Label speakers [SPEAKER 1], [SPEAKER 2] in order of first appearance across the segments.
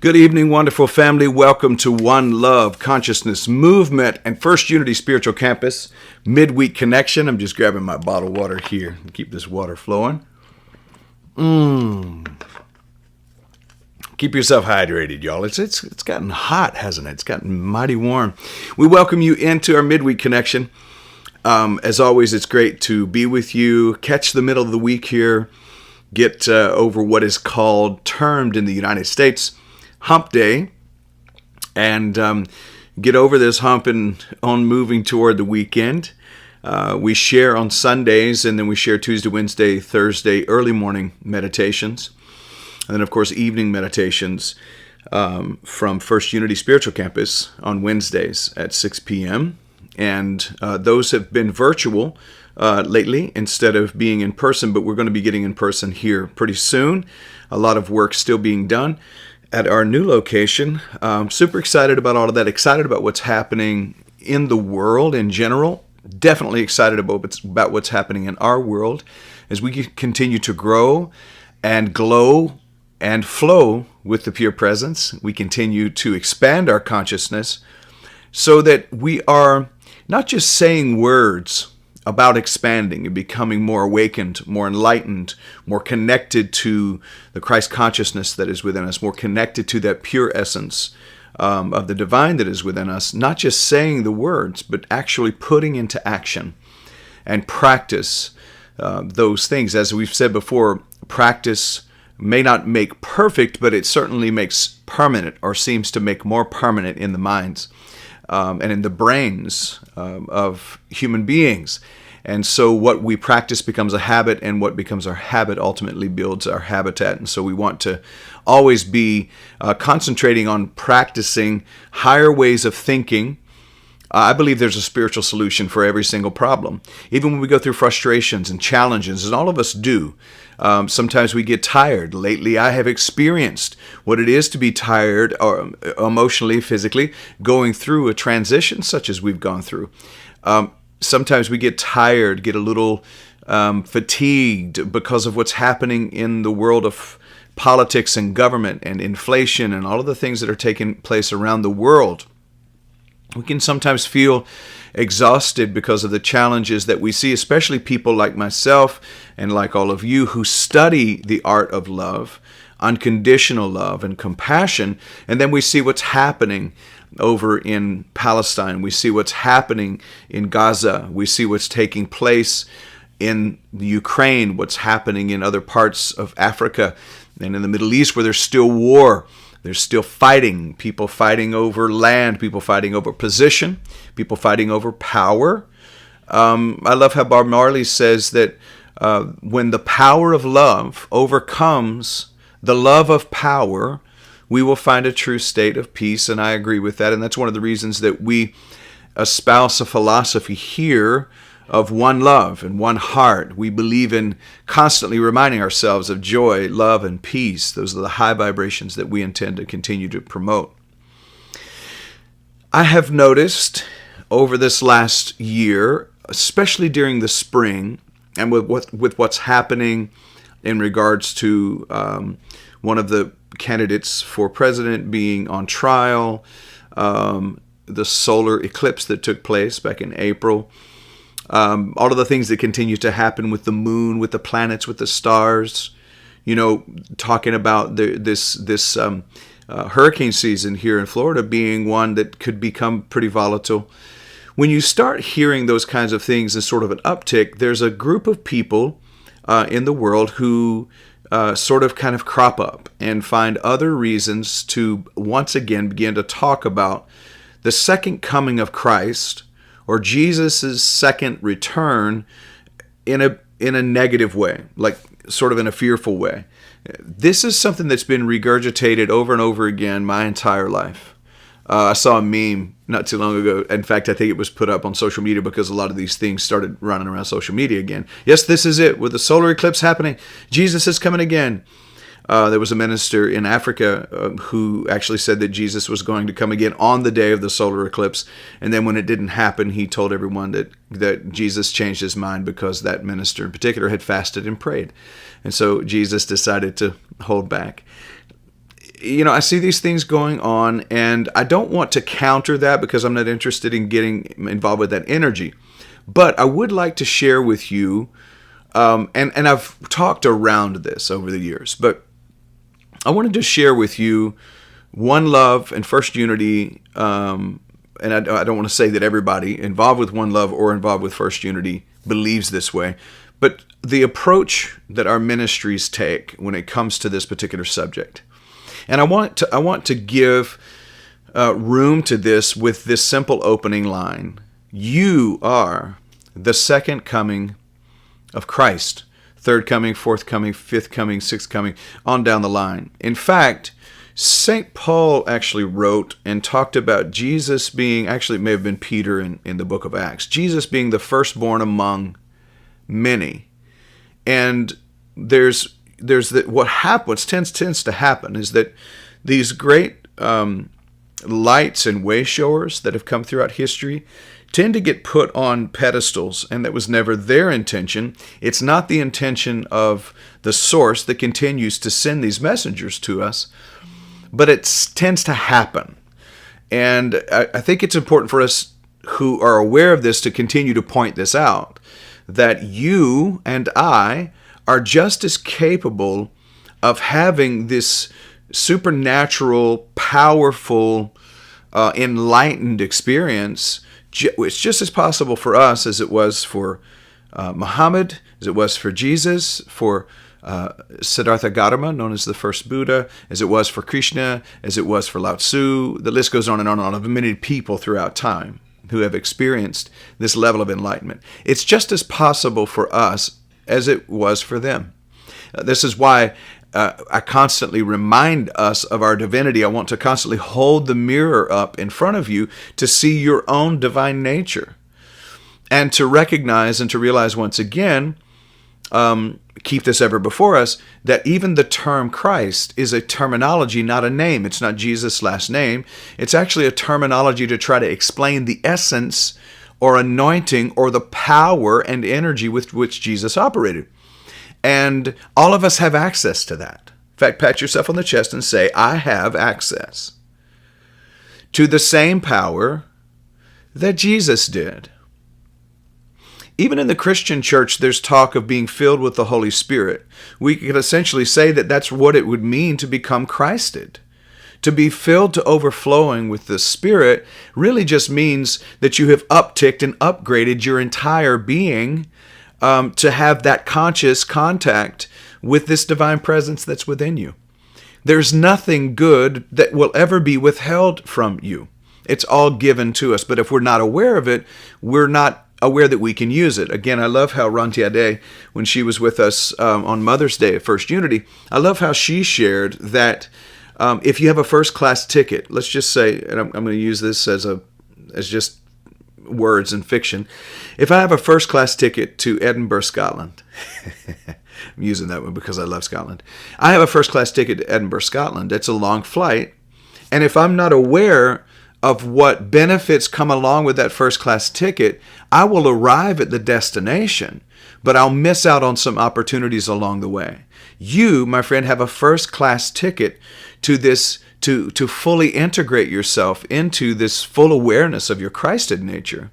[SPEAKER 1] Good evening, wonderful family. Welcome to One Love Consciousness Movement and First Unity Spiritual Campus Midweek Connection. I'm just grabbing my bottled water here. Keep this water flowing. Keep yourself hydrated, y'all. It's gotten hot, hasn't it? It's gotten mighty warm. We welcome you into our Midweek Connection. As always, it's great to be with you. Catch the middle of the week here. Get over what is termed in the United States Hump Day, and get over this hump and on moving toward the weekend. We share on Sundays, and then we share Tuesday, Wednesday, Thursday, early morning meditations, and then of course evening meditations from First Unity Spiritual Campus on Wednesdays at 6 p.m. And those have been virtual lately instead of being in person, but we're going to be getting in person here pretty soon. A lot of work still being done at our new location. Super excited about all of that. Excited about what's happening in the world in general. Definitely excited about what's happening in our world as we continue to grow and glow and flow with the pure presence. We continue to expand our consciousness so that we are not just saying words about expanding and becoming more awakened, more enlightened, more connected to the Christ consciousness that is within us, more connected to that pure essence of the divine that is within us, not just saying the words, but actually putting into action and practice those things. As we've said before, practice may not make perfect, but it certainly makes permanent, or seems to make more permanent in the minds and in the brains of human beings. And so what we practice becomes a habit, and what becomes our habit ultimately builds our habitat. And so we want to always be concentrating on practicing higher ways of thinking. I believe there's a spiritual solution for every single problem. Even when we go through frustrations and challenges, and all of us do, sometimes we get tired. Lately, I have experienced what it is to be tired, or emotionally, physically, going through a transition such as we've gone through. Sometimes we get tired, get a little fatigued because of what's happening in the world of politics and government and inflation and all of the things that are taking place around the world. We can sometimes feel exhausted because of the challenges that we see, especially people like myself and like all of you who study the art of love, unconditional love and compassion, and then we see what's happening over in Palestine. We see what's happening in Gaza. We see what's taking place in the Ukraine, what's happening in other parts of Africa and in the Middle East where there's still war. There's still fighting, people fighting over land, people fighting over position, people fighting over power. I love how Bob Marley says that when the power of love overcomes the love of power, we will find a true state of peace, and I agree with that. And that's one of the reasons that we espouse a philosophy here of one love and one heart. We believe in constantly reminding ourselves of joy, love, and peace. Those are the high vibrations that we intend to continue to promote. I have noticed over this last year, especially during the spring, and with what's happening in regards to one of the candidates for president being on trial, the solar eclipse that took place back in April, all of the things that continue to happen with the moon, with the planets, with the stars, talking about this hurricane season here in Florida being one that could become pretty volatile. When you start hearing those kinds of things as sort of an uptick, there's a group of people in the world who sort of kind of crop up and find other reasons to once again begin to talk about the second coming of Christ, or Jesus' second return, in a negative way, like sort of in a fearful way. This is something that's been regurgitated over and over again my entire life. I saw a meme not too long ago. In fact, I think it was put up on social media because a lot of these things started running around social media again. Yes, this is it. With the solar eclipse happening, Jesus is coming again. There was a minister in Africa who actually said that Jesus was going to come again on the day of the solar eclipse. And then when it didn't happen, he told everyone that Jesus changed his mind because that minister in particular had fasted and prayed. And so Jesus decided to hold back. I see these things going on, and I don't want to counter that because I'm not interested in getting involved with that energy. But I would like to share with you, and I've talked around this over the years, but I wanted to share with you One Love and First Unity, and I don't want to say that everybody involved with One Love or involved with First Unity believes this way, but the approach that our ministries take when it comes to this particular subject. And I want to give room to this with this simple opening line. You are the second coming of Christ. Third coming, fourth coming, fifth coming, sixth coming, on down the line. In fact, St. Paul actually wrote and talked about Jesus being, actually it may have been Peter in the book of Acts, Jesus being the firstborn among many. And what tends to happen is that these great lights and way showers that have come throughout history tend to get put on pedestals, and that was never their intention. It's not the intention of the source that continues to send these messengers to us, but it tends to happen. And I think it's important for us who are aware of this to continue to point this out, that you and I are just as capable of having this supernatural, powerful, enlightened experience. It's just as possible for us as it was for Muhammad, as it was for Jesus, for Siddhartha Gautama, known as the first Buddha, as it was for Krishna, as it was for Lao Tzu. The list goes on and on and on of many people throughout time who have experienced this level of enlightenment. It's just as possible for us as it was for them. This is why I constantly remind us of our divinity. I want to constantly hold the mirror up in front of you to see your own divine nature and to recognize and to realize once again, keep this ever before us, that even the term Christ is a terminology, not a name. It's not Jesus' last name. It's actually a terminology to try to explain the essence or anointing or the power and energy with which Jesus operated. And all of us have access to that. In fact, pat yourself on the chest and say, I have access to the same power that Jesus did. Even in the Christian church, there's talk of being filled with the Holy Spirit. We could essentially say that that's what it would mean to become Christed. To be filled to overflowing with the Spirit really just means that you have upticked and upgraded your entire being to have that conscious contact with this divine presence that's within you. There's nothing good that will ever be withheld from you. It's all given to us. But if we're not aware of it, we're not aware that we can use it. Again, I love how Rantiade, when she was with us on Mother's Day at First Unity, I love how she shared that if you have a first-class ticket, let's just say, and I'm going to use this as just words and fiction. If I have a first-class ticket to Edinburgh, Scotland, I'm using that one because I love Scotland. I have a first-class ticket to Edinburgh, Scotland. It's a long flight. And if I'm not aware of what benefits come along with that first-class ticket, I will arrive at the destination, but I'll miss out on some opportunities along the way. You, my friend, have a first-class ticket to this, to fully integrate yourself into this full awareness of your Christed nature.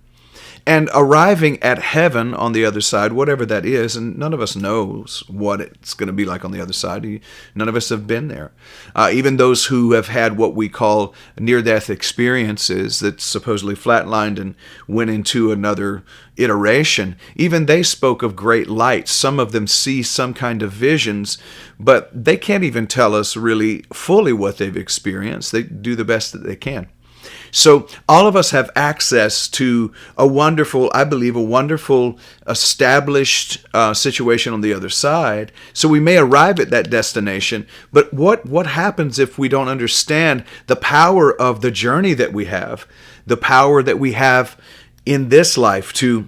[SPEAKER 1] And arriving at heaven on the other side, whatever that is, and none of us knows what it's going to be like on the other side. None of us have been there. Even those who have had what we call near-death experiences that supposedly flatlined and went into another iteration, even they spoke of great light. Some of them see some kind of visions, but they can't even tell us really fully what they've experienced. They do the best that they can. So all of us have access to a wonderful, I believe, a wonderful established situation on the other side. So we may arrive at that destination, but what happens if we don't understand the power of the journey that we have, the power that we have in this life to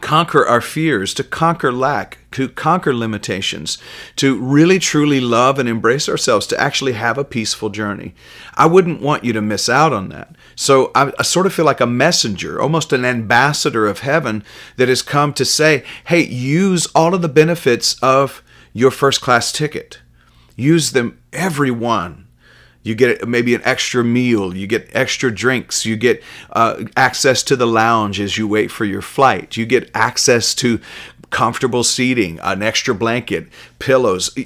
[SPEAKER 1] conquer our fears, to conquer lack, to conquer limitations, to really truly love and embrace ourselves, to actually have a peaceful journey. I wouldn't want you to miss out on that. So I sort of feel like a messenger, almost an ambassador of heaven that has come to say, hey, use all of the benefits of your first class ticket. Use them, every one. You get maybe an extra meal. You get extra drinks. You get access to the lounge as you wait for your flight. You get access to comfortable seating, an extra blanket, pillows.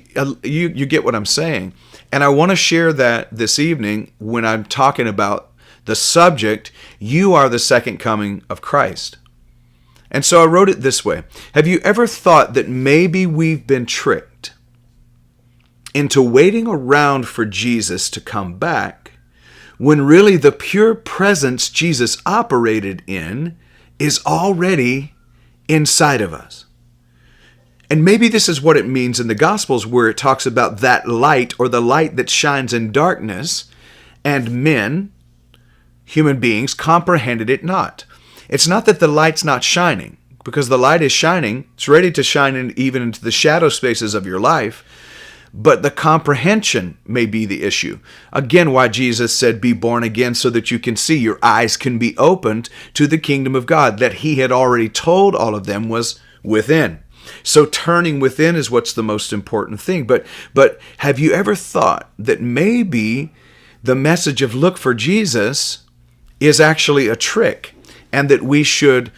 [SPEAKER 1] You get what I'm saying. And I want to share that this evening when I'm talking about the subject, you are the second coming of Christ. And so I wrote it this way. Have you ever thought that maybe we've been tricked into waiting around for Jesus to come back when really the pure presence Jesus operated in is already inside of us? And maybe this is what it means in the Gospels, where it talks about that light, or the light that shines in darkness, and men, human beings, comprehended it not. It's not that the light's not shining, because the light is shining. It's ready to shine even into the shadow spaces of your life. But the comprehension may be the issue. Again, why Jesus said, be born again so that you can see. Your eyes can be opened to the kingdom of God that he had already told all of them was within. So turning within is what's the most important thing. But have you ever thought that maybe the message of look for Jesus is actually a trick, and that we should,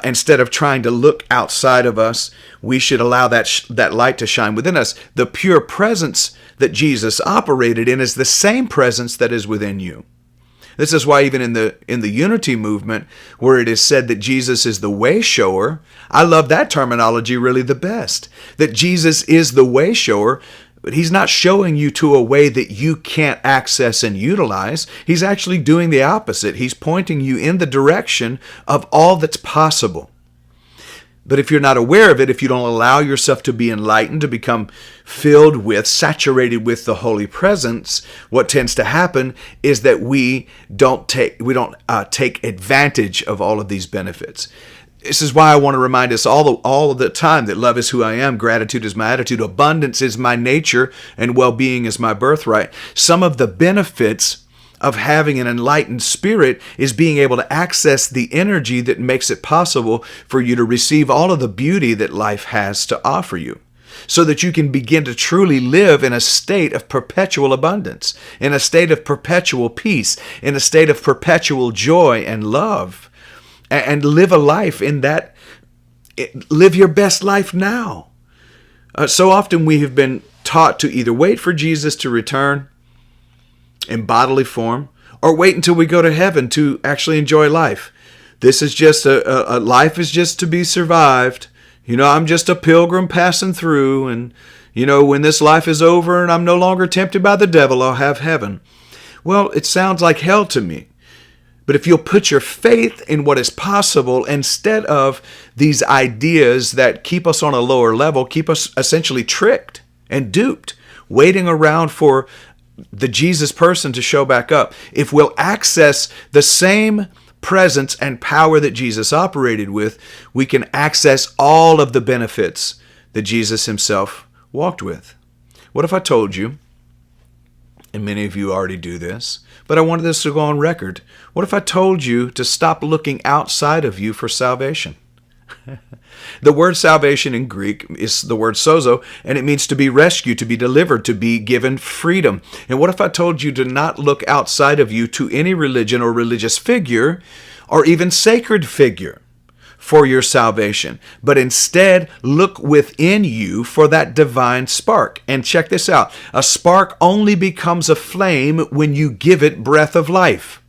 [SPEAKER 1] instead of trying to look outside of us, we should allow that light to shine within us? The pure presence that Jesus operated in is the same presence that is within you. This is why even in the unity movement, where it is said that Jesus is the way shower, I love that terminology really the best. That Jesus is the way shower, but he's not showing you to a way that you can't access and utilize. He's actually doing the opposite. He's pointing you in the direction of all that's possible. But if you're not aware of it, if you don't allow yourself to be enlightened, to become filled with, saturated with the Holy Presence, what tends to happen is that we don't take advantage of all of these benefits. This is why I want to remind us all of the time that love is who I am, gratitude is my attitude, abundance is my nature, and well-being is my birthright. Some of the benefits of having an enlightened spirit is being able to access the energy that makes it possible for you to receive all of the beauty that life has to offer you, so that you can begin to truly live in a state of perpetual abundance, in a state of perpetual peace, in a state of perpetual joy and love, and live a life in that, live your best life now. So often we have been taught to either wait for Jesus to return in bodily form, or wait until we go to heaven to actually enjoy life. This is just a life is just to be survived. I'm just a pilgrim passing through, and when this life is over and I'm no longer tempted by the devil, I'll have heaven. Well, it sounds like hell to me. But if you'll put your faith in what is possible instead of these ideas that keep us on a lower level, keep us essentially tricked and duped, waiting around for the Jesus person to show back up. If we'll access the same presence and power that Jesus operated with, we can access all of the benefits that Jesus himself walked with. What if I told you, and many of you already do this, but I wanted this to go on record. What if I told you to stop looking outside of you for salvation? The word salvation in Greek is the word sozo, and it means to be rescued, to be delivered, to be given freedom. And what if I told you to not look outside of you to any religion or religious figure or even sacred figure for your salvation, but instead look within you for that divine spark? And check this out. A spark only becomes a flame when you give it breath of life.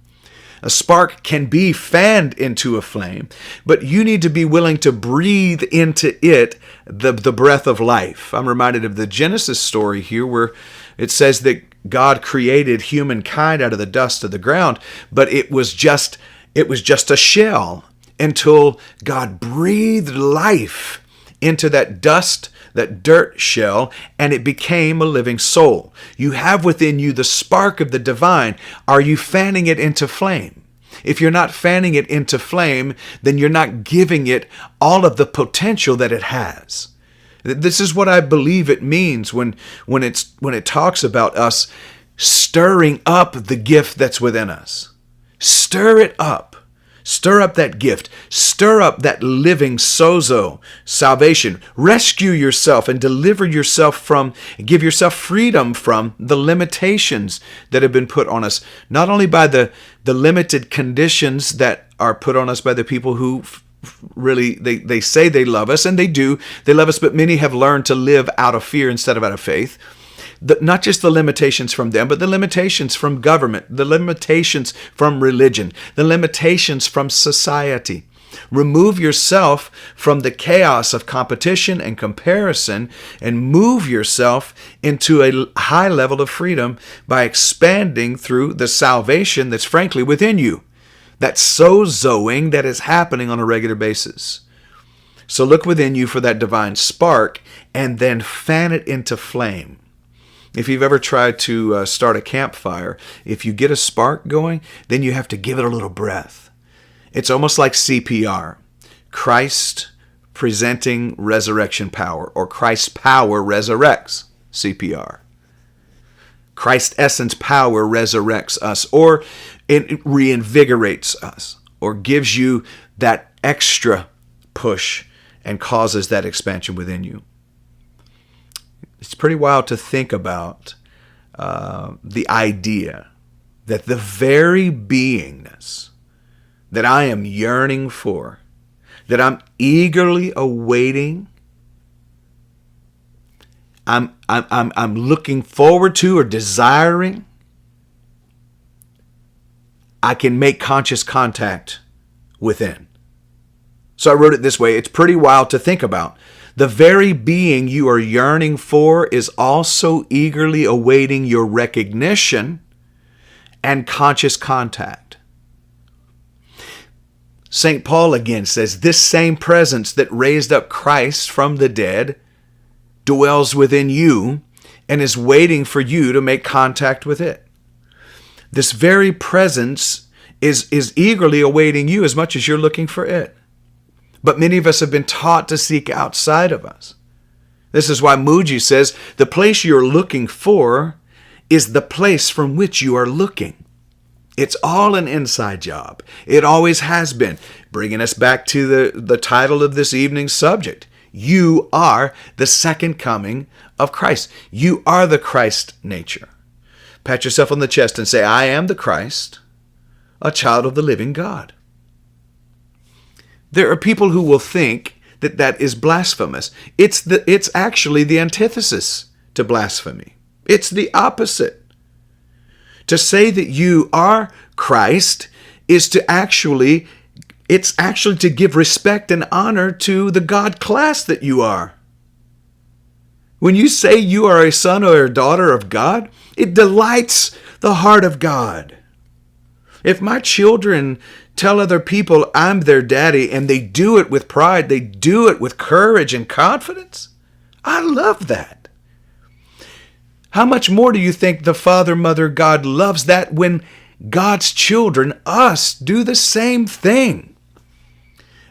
[SPEAKER 1] A spark can be fanned into a flame, but you need to be willing to breathe into it the breath of life. I'm reminded of the Genesis story here, where it says that God created humankind out of the dust of the ground, but it was just a shell until God breathed life into that dust, that dirt shell, and it became a living soul. You have within you the spark of the divine. Are you fanning it into flame? If you're not fanning it into flame, then you're not giving it all of the potential that it has. This is what I believe it means when it talks about us stirring up the gift that's within us. Stir it up Stir up that gift. Stir up that living sozo, salvation. Rescue yourself and deliver yourself from, give yourself freedom from the limitations that have been put on us, not only by the limited conditions that are put on us by the people who really, they say they love us, and they do. They love us, but many have learned to live out of fear instead of out of faith. Not just the limitations from them, but the limitations from government, the limitations from religion, the limitations from society. Remove yourself from the chaos of competition and comparison and move yourself into a high level of freedom by expanding through the salvation that's frankly within you. That sozoing that is happening on a regular basis. So look within you for that divine spark and then fan it into flame. If you've ever tried to start a campfire, if you get a spark going, then you have to give it a little breath. It's almost like CPR. Christ presenting resurrection power, or Christ's power resurrects CPR. Christ's essence power resurrects us, or it reinvigorates us, or gives you that extra push and causes that expansion within you. It's pretty wild to think about the idea that the very beingness that I am yearning for, that I'm eagerly awaiting, I'm looking forward to or desiring, I can make conscious contact within. So I wrote it this way. It's pretty wild to think about. The very being you are yearning for is also eagerly awaiting your recognition and conscious contact. St. Paul again says, this same presence that raised up Christ from the dead dwells within you and is waiting for you to make contact with it. This very presence is eagerly awaiting you as much as you're looking for it. But many of us have been taught to seek outside of us. This is why Muji says the place you're looking for is the place from which you are looking. It's all an inside job. It always has been. Bringing us back to the title of this evening's subject. You are the second coming of Christ. You are the Christ nature. Pat yourself on the chest and say, I am the Christ, a child of the living God. There are people who will think that that is blasphemous. It's actually the antithesis to blasphemy. It's the opposite. To say that you are Christ is to actually to give respect and honor to the God class that you are. When you say you are a son or a daughter of God, it delights the heart of God. If my children tell other people I'm their daddy and they do it with pride, they do it with courage and confidence, I love that. How much more do you think the Father, Mother, God loves that when God's children, us, do the same thing?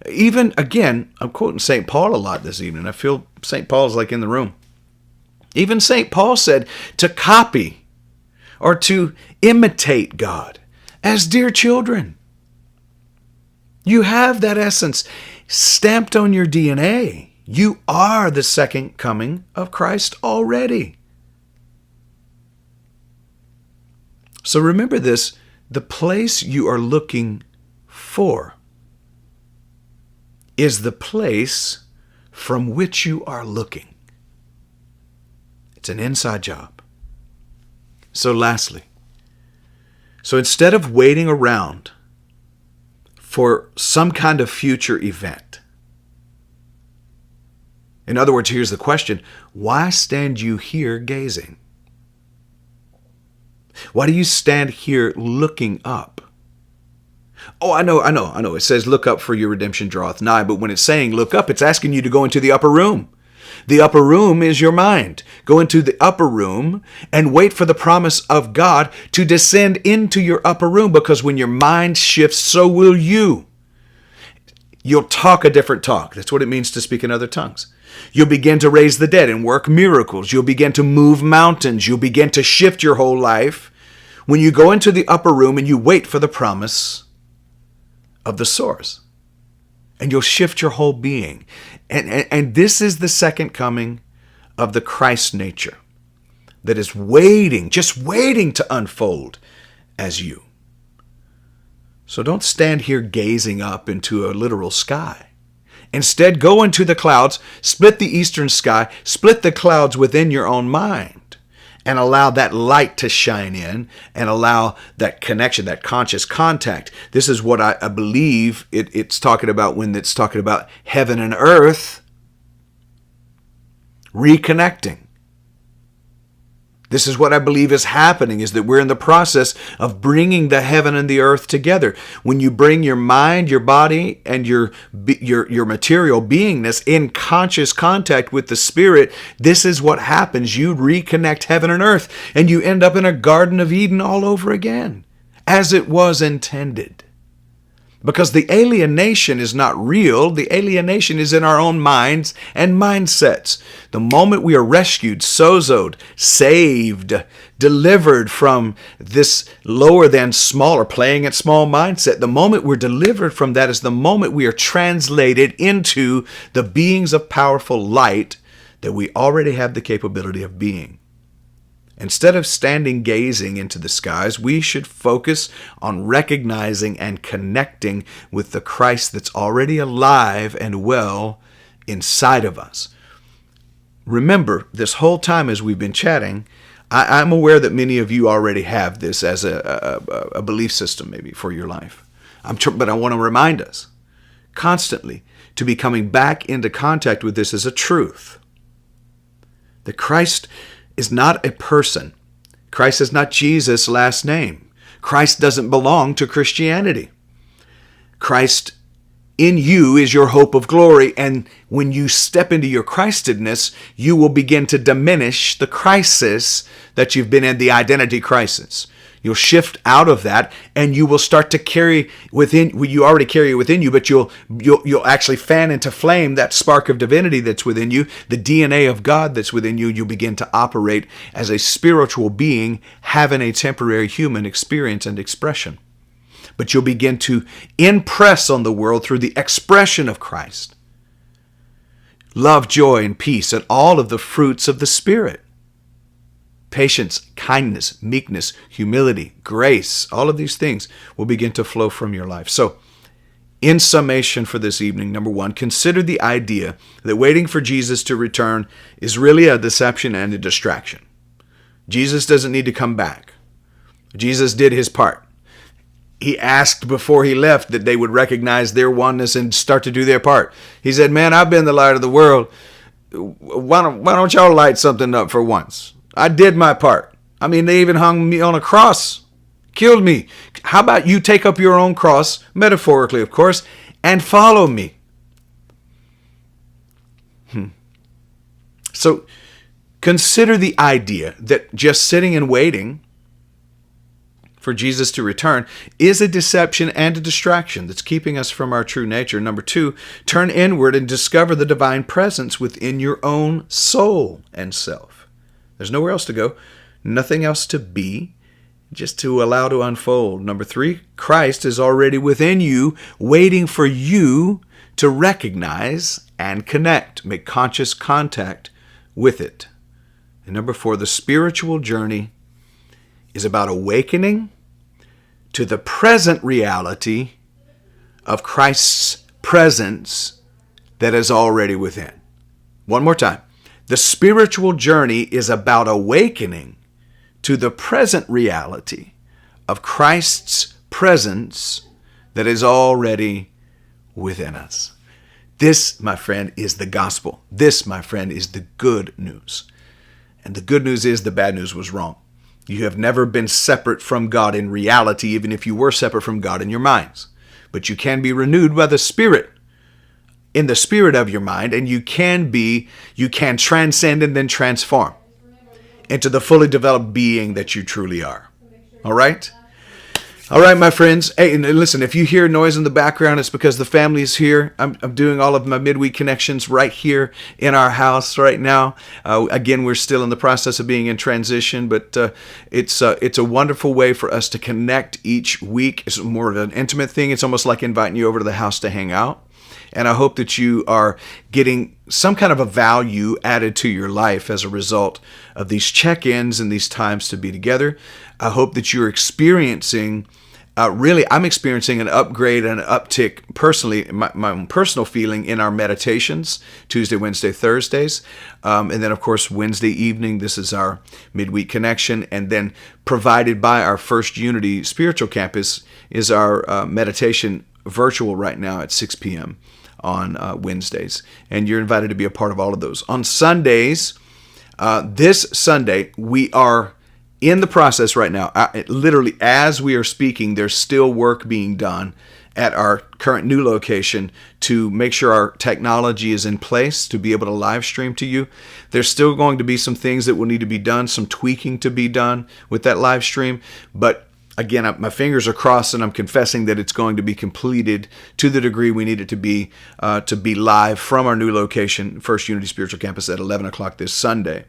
[SPEAKER 1] Even, again, I'm quoting St. Paul a lot this evening. I feel St. Paul's like in the room. Even St. Paul said to copy or to imitate God as dear children. You have that essence stamped on your DNA. You are the second coming of Christ already. So remember this, the place you are looking for is the place from which you are looking. It's an inside job. So lastly, instead of waiting around for some kind of future event, in other words, here's the question, why stand you here gazing? Why do you stand here looking up? Oh, I know. It says look up for your redemption draweth nigh, but when it's saying look up, it's asking you to go into the upper room. The upper room is your mind. Go into the upper room and wait for the promise of God to descend into your upper room, because when your mind shifts, so will you. You'll talk a different talk. That's what it means to speak in other tongues. You'll begin to raise the dead and work miracles. You'll begin to move mountains. You'll begin to shift your whole life when you go into the upper room and you wait for the promise of the source. And you'll shift your whole being. And this is the second coming of the Christ nature that is waiting, just waiting to unfold as you. So don't stand here gazing up into a literal sky. Instead, go into the clouds, split the eastern sky, split the clouds within your own mind, and allow that light to shine in and allow that connection, that conscious contact. This is what I believe it's talking about when it's talking about heaven and earth reconnecting. This is what I believe is happening, is that we're in the process of bringing the heaven and the earth together. When you bring your mind, your body, and your material beingness in conscious contact with the Spirit, this is what happens. You reconnect heaven and earth, and you end up in a Garden of Eden all over again, as it was intended. Because the alienation is not real. The alienation is in our own minds and mindsets. The moment we are rescued, sozoed, saved, delivered from this lower than small or playing at small mindset, the moment we're delivered from that is the moment we are translated into the beings of powerful light that we already have the capability of being. Instead of standing gazing into the skies, we should focus on recognizing and connecting with the Christ that's already alive and well inside of us. Remember, this whole time as we've been chatting, I'm aware that many of you already have this as a belief system maybe for your life. But I want to remind us constantly to be coming back into contact with this as a truth. That Christ is not a person. Christ is not Jesus' last name. Christ doesn't belong to Christianity. Christ in you is your hope of glory, and when you step into your Christedness, you will begin to diminish the crisis that you've been in, the identity crisis. You'll shift out of that, and you will start to carry within. Well, you already carry it within you, but you'll actually fan into flame that spark of divinity that's within you, the DNA of God that's within you. You'll begin to operate as a spiritual being, having a temporary human experience and expression. But you'll begin to impress on the world through the expression of Christ. Love, joy, and peace, and all of the fruits of the Spirit. Patience, kindness, meekness, humility, grace, all of these things will begin to flow from your life. So, in summation for this evening, number one, consider the idea that waiting for Jesus to return is really a deception and a distraction. Jesus doesn't need to come back. Jesus did his part. He asked before he left that they would recognize their oneness and start to do their part. He said, man, I've been the light of the world. Why don't y'all light something up for once? I did my part. I mean, they even hung me on a cross, killed me. How about you take up your own cross, metaphorically, of course, and follow me? So consider the idea that just sitting and waiting for Jesus to return is a deception and a distraction that's keeping us from our true nature. Number two, turn inward and discover the divine presence within your own soul and self. There's nowhere else to go, nothing else to be, just to allow to unfold. Number three, Christ is already within you, waiting for you to recognize and connect, make conscious contact with it. And number four, the spiritual journey is about awakening to the present reality of Christ's presence that is already within. One more time. The spiritual journey is about awakening to the present reality of Christ's presence that is already within us. This, my friend, is the gospel. This, my friend, is the good news. And the good news is the bad news was wrong. You have never been separate from God in reality, even if you were separate from God in your minds. But you can be renewed by the Spirit, in the spirit of your mind, and you can transcend and then transform into the fully developed being that you truly are. All right? All right, my friends. Hey, and listen, if you hear noise in the background, it's because the family is here. I'm doing all of my midweek connections right here in our house right now. Again, we're still in the process of being in transition, but it's a wonderful way for us to connect each week. It's more of an intimate thing. It's almost like inviting you over to the house to hang out. And I hope that you are getting some kind of a value added to your life as a result of these check-ins and these times to be together. I hope that you're experiencing, I'm experiencing an upgrade and an uptick personally, my own personal feeling in our meditations, Tuesday, Wednesday, Thursdays. And then, of course, Wednesday evening, this is our midweek connection. And then provided by our First Unity Spiritual Campus is our meditation virtual right now at 6 p.m. on Wednesdays. And you're invited to be a part of all of those. On Sundays, this Sunday, we are in the process right now. Literally, as we are speaking, there's still work being done at our current new location to make sure our technology is in place to be able to live stream to you. There's still going to be some things that will need to be done, some tweaking to be done with that live stream. But again, my fingers are crossed, and I'm confessing that it's going to be completed to the degree we need it to be live from our new location, First Unity Spiritual Campus, at 11 o'clock this Sunday.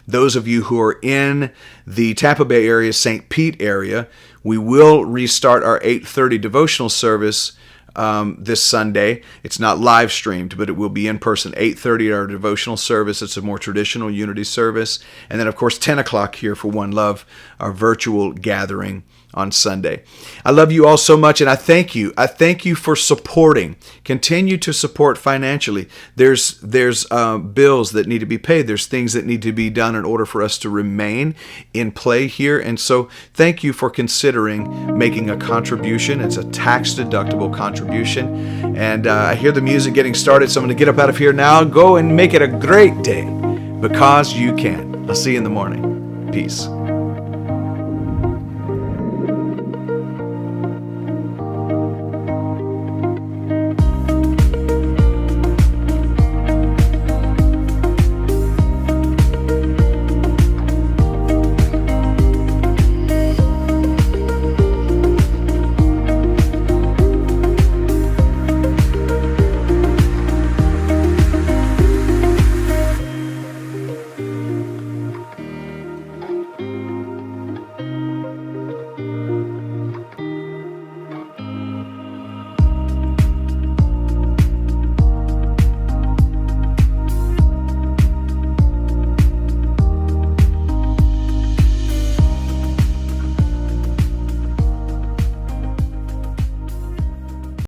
[SPEAKER 1] Those of you who are in the Tampa Bay area, St. Pete area, we will restart our 8:30 devotional service this Sunday. It's not live streamed, but it will be in person. 8:30 our devotional service. It's a more traditional Unity service. And then, of course, 10 o'clock here for One Love, our virtual gathering on Sunday. I love you all so much, and I thank you. I thank you for supporting. Continue to support financially. There's bills that need to be paid. There's things that need to be done in order for us to remain in play here. And so thank you for considering making a contribution. It's a tax-deductible contribution. And I hear the music getting started, so I'm going to get up out of here now. Go and make it a great day because you can. I'll see you in the morning. Peace.